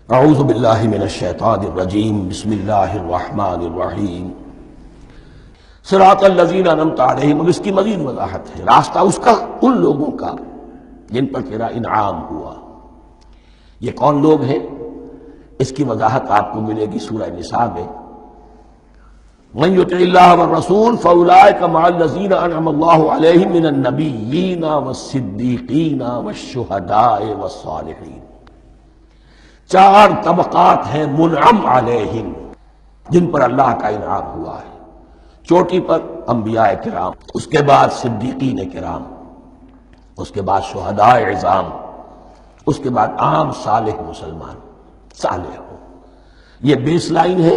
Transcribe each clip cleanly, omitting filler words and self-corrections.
اعوذ باللہ من الشیطان الرجیم بسم اللہ الرحمن الرحیم صراط الذین انعمت علیہم. اب اس کی مزید وضاحت ہے، راستہ اس کا ان لوگوں کا جن پر تیرا انعام ہوا. یہ کون لوگ ہیں؟ اس کی وضاحت آپ کو ملے گی سورہ نساء میں. من یطع اللہ والرسول فاولئک مع الذین انعم اللہ علیہم من النبیین والصدیقین والشہداء والصالحین. چار طبقات ہیں منعم علیہم جن پر اللہ کا انعام ہوا ہے. چوٹی پر انبیاء کرام، اس کے بعد صدیقین کرام، اس کے بعد شہداء عظام، اس کے بعد عام صالح مسلمان صالح ہو. یہ بیس لائن ہے.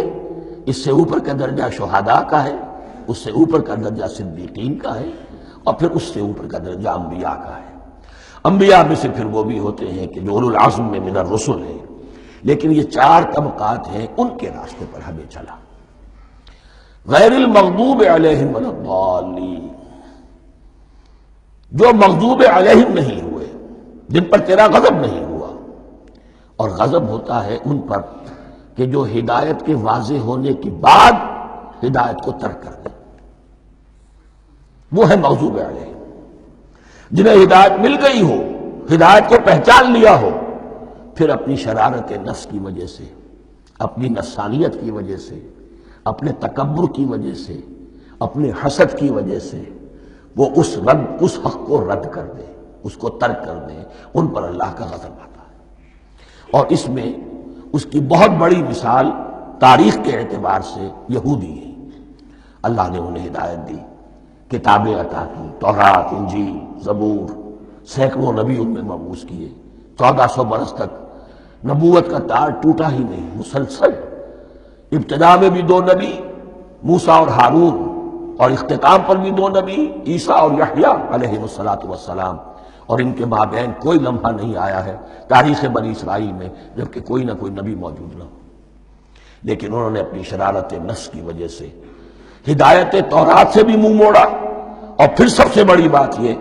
اس سے اوپر کا درجہ شہداء کا ہے، اس سے اوپر کا درجہ صدیقین کا ہے، اور پھر اس سے اوپر کا درجہ انبیاء کا ہے. انبیاء میں سے پھر وہ بھی ہوتے ہیں کہ جو اولو العزم میں من الرسل ہیں. لیکن یہ چار طبقات ہیں، ان کے راستے پر ہمیں چلا. غیر المغضوب علیہم ولا الضالین، جو مغضوب علیہم نہیں ہوئے، جن پر تیرا غضب نہیں ہوا. اور غضب ہوتا ہے ان پر کہ جو ہدایت کے واضح ہونے کے بعد ہدایت کو ترک کر دیں، وہ ہے مغضوب علیہم. جنہیں ہدایت مل گئی ہو، ہدایت کو پہچان لیا ہو، پھر اپنی شرارت نفس کی وجہ سے، اپنی نفسانیت کی وجہ سے، اپنے تکبر کی وجہ سے، اپنے حسد کی وجہ سے وہ اس حق کو رد کر دیں، اس کو ترک کر دیں. ان پر اللہ کا غضب آتا ہے. اور اس میں اس کی بہت بڑی مثال تاریخ کے اعتبار سے یہودی ہے. اللہ نے انہیں ہدایت دی، کتابیں عطا کی، تورات، انجیل، زبور، سینکڑوں نبی ان میں مبعوث کیے. 1400 برس تک نبوت کا تار ٹوٹا ہی نہیں، مسلسل. ابتدا میں بھی 2 نبی، موسیٰ اور ہارون، اور اختتام پر بھی 2 نبی، عیسیٰ اور یحییٰ علیہ السلام. اور ان کے مابین کوئی لمحہ نہیں آیا ہے تاریخ بنی اسرائیل میں جبکہ کوئی نہ کوئی نبی موجود نہ ہو. لیکن انہوں نے اپنی شرارت نفس کی وجہ سے ہدایت تورات سے بھی منہ موڑا. اور پھر سب سے بڑی بات یہ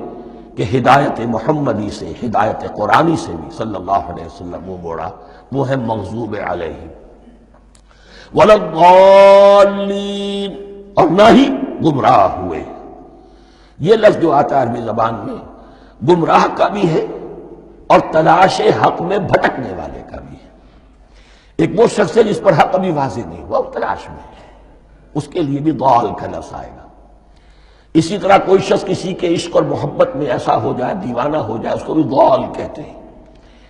کہ ہدایت محمدی سے، ہدایت قرآنی سے بھی صلی اللہ علیہ وسلم منہ موڑا. وہ ہے مغضوب علیہم ولا الضالین، اور نہ ہی گمراہ ہوئے. یہ لفظ جو آتا ہے عربی زبان میں گمراہ کا بھی ہے اور تلاش حق میں بھٹکنے والے کا بھی ہے. ایک وہ شخص ہے جس پر حق ابھی واضح نہیں ہوا، وہ تلاش میں ہے، اس کے لیے بھی ضال کا لفظ آئے گا. اسی طرح کوئی شخص کسی کے عشق اور محبت میں ایسا ہو جائے، دیوانہ ہو جائے، اس کو بھی ضال کہتے ہیں.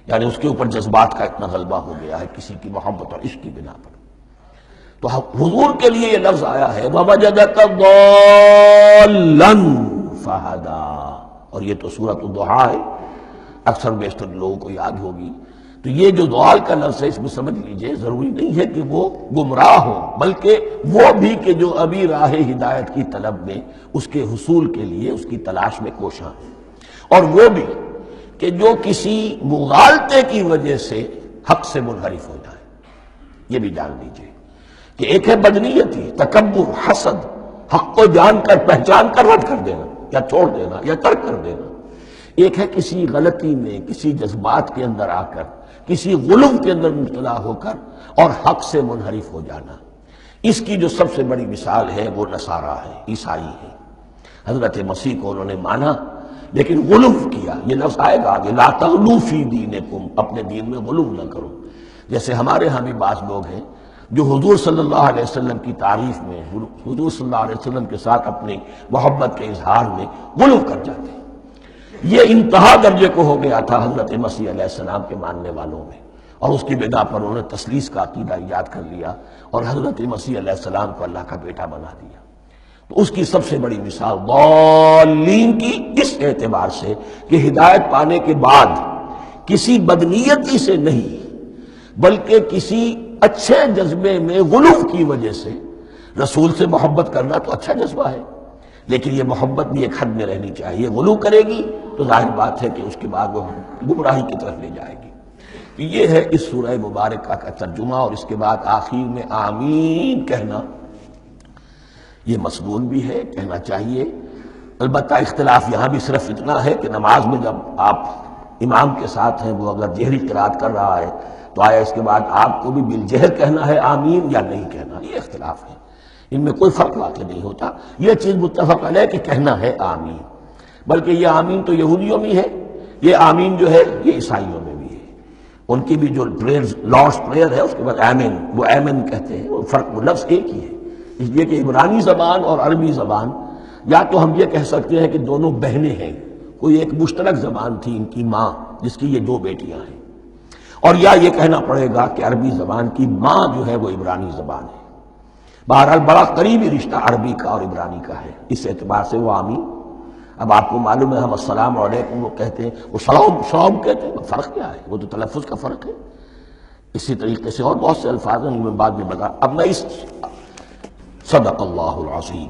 یعنی اس کے اوپر جذبات کا اتنا غلبہ ہو گیا ہے کسی کی محبت اور عشق کی بنا پر. تو حضور کے لیے یہ لفظ آیا ہے وَوَجَدَكَ ضَالًّا فَهَدَىٰ. اور یہ تو سورۃ الضحیٰ ہے، اکثر بیشتر لوگوں کو یاد ہوگی. تو یہ جو ضال کا لفظ ہے، اس میں سمجھ لیجئے ضروری نہیں ہے کہ وہ گمراہ ہو، بلکہ وہ بھی کہ جو ابھی راہ ہدایت کی طلب میں، اس کے حصول کے لیے اس کی تلاش میں کوشاں ہیں. اور وہ بھی کہ جو کسی مغالطے کی وجہ سے حق سے منحرف ہو جائے. یہ بھی جان لیجئے کہ ایک ہے بدنیتی، تکبر، حسد، حق کو جان کر پہچان کر رد کر دینا یا چھوڑ دینا یا ترک کر دینا. ایک ہے کسی غلطی میں، کسی جذبات کے اندر آ کر، کسی غلو کے اندر مبتلا ہو کر اور حق سے منحرف ہو جانا. اس کی جو سب سے بڑی مثال ہے وہ نصارہ ہے، عیسائی ہے. حضرت مسیح کو انہوں نے مانا لیکن غلو کیا. یہ لفظ آئے گا آگے، لا تغلوا فی دینکم، اپنے دین میں غلو نہ کرو. جیسے ہمارے ہاں بھی بعض لوگ ہیں جو حضور صلی اللہ علیہ وسلم کی تعریف میں، حضور صلی اللہ علیہ وسلم کے ساتھ اپنی محبت کے اظہار میں غلو کر جاتے ہیں. یہ انتہا درجے کو ہو گیا تھا حضرت مسیح علیہ السلام کے ماننے والوں میں، اور اس کی بنا پر انہوں نے تثلیث کا عقیدہ ایجاد کر لیا اور حضرت مسیح علیہ السلام کو اللہ کا بیٹا بنا دیا. تو اس کی سب سے بڑی مثال ضالین کی اس اعتبار سے کہ ہدایت پانے کے بعد کسی بدنیتی سے نہیں بلکہ کسی اچھے جذبے میں غلو کی وجہ سے. رسول سے محبت کرنا تو اچھا جذبہ ہے، لیکن یہ محبت بھی ایک حد میں رہنی چاہیے. غلو کرے گی تو ظاہر بات ہے کہ اس کے بعد وہ گمراہی کی طرف لے جائے گی. یہ ہے اس سورہ مبارکہ کا ترجمہ. اور اس کے بعد آخر میں آمین کہنا، یہ مسنون بھی ہے، کہنا چاہیے. البتہ اختلاف یہاں بھی صرف اتنا ہے کہ نماز میں جب آپ امام کے ساتھ ہیں، وہ اگر جہری قرات کر رہا ہے تو آیا اس کے بعد آپ کو بھی بالجہر کہنا ہے آمین یا نہیں کہنا؟ یہ اختلاف ہے، ان میں کوئی فرق واقع نہیں ہوتا، یہ چیز متفق علیہ کہ کہنا ہے آمین۔ بلکہ یہ آمین تو یہودیوں میں ہے، یہ آمین جو ہے یہ عیسائیوں میں بھی ہے، ان کی بھی جو پریئر لارڈس پریئر ہے اس کے بعد آمین، وہ آمین کہتے ہیں، وہ فرق، وہ لفظ ایک ہی ہے۔ اس لیے کہ عبرانی زبان اور عربی زبان، یا تو ہم یہ کہہ سکتے ہیں کہ دونوں بہنیں ہیں، کوئی ایک مشترک زبان تھی ان کی ماں جس کی یہ دو بیٹیاں ہیں، اور یا یہ کہنا پڑے گا کہ عربی زبان کی ماں جو ہے وہ عبرانی زبان ہے۔ بہرحال بڑا قریبی رشتہ عربی کا اور عبرانی کا ہے، اس اعتبار سے وہ آمین۔ اب آپ کو معلوم ہے ہم السلام علیکم وہ کہتے ہیں، وہ سلام کہتے ہیں، فرق کیا ہے؟ وہ تو تلفظ کا فرق ہے۔ اسی طریقے سے اور بہت سے الفاظ ہیں، ان میں بعد میں بتا۔ اب میں اس صدق اللہ العظیم۔